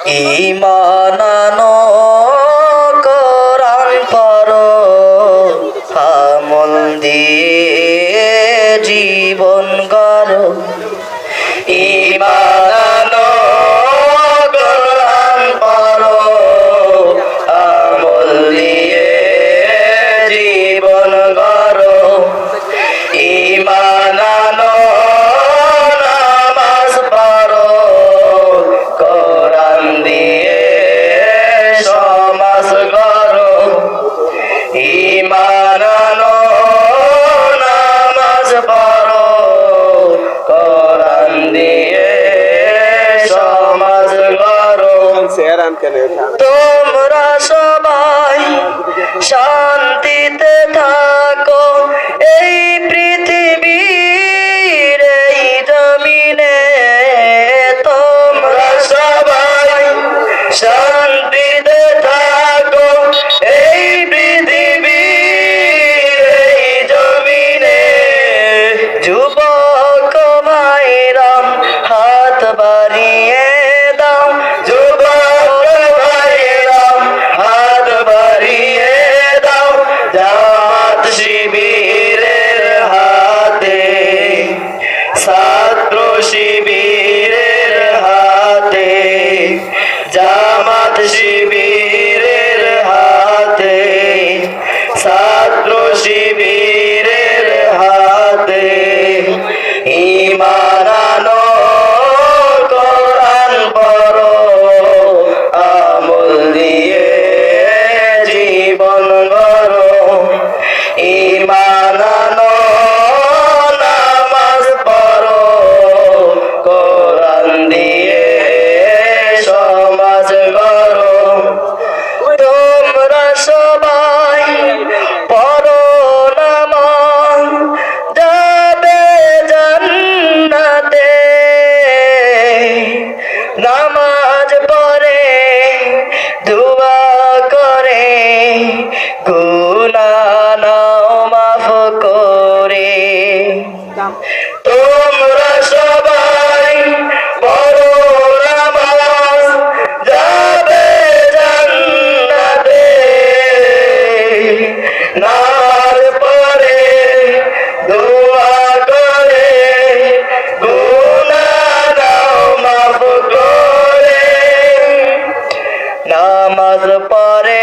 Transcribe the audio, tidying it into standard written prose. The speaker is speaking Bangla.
ঈমান আনো কোরআন পড়ো আমল দিয়ে জীবন গড়ো ঈমান আনো কোরআন পড়ো আমল দিয়ে জীবন গড়ো ঈমান আনো নামাজ পড়ো কোরআন দিয়ে সমাজ গড়ো ঈমান আনো নামাজ পড়ো কোরআন দিয়ে সমাজ গড়ো তোমরা সবাই শান্তিতে থাকো এই পৃথিবীর এই জমিনে তোমরা সবাই শান্তিতে থাকো এই পৃথিবীর এই জমিনে যুবক ভাইরাম হাত বাড়িয়ে দাও যুবক ভাইরাম হাত বাড়িয়ে দাও জামাত শিবিরের হাতে ছাত্র শিবিরের হাতে জামাত শিবিরের হাতে ছাত্র শিবিরের হাতে ঈমান আনো কোরআন পড়ো আমল দিয়ে জীবন গড়ো ঈমান আনো নামাজ পড়ো কোরআন দিয়ে সমাজ গড়ো তোমরা সবাই পড়ো নামাজ যাবে জান্নাতে নামাজ পড়ে দুআ করে গুনাহ নাও মাফ করে তোমরা সবাই পড়ো নামাজ যাবে জান্নাতে নামাজ পড়ে দোয়া করে গুনাহ নাও মাফ করে নামাজ পড়ে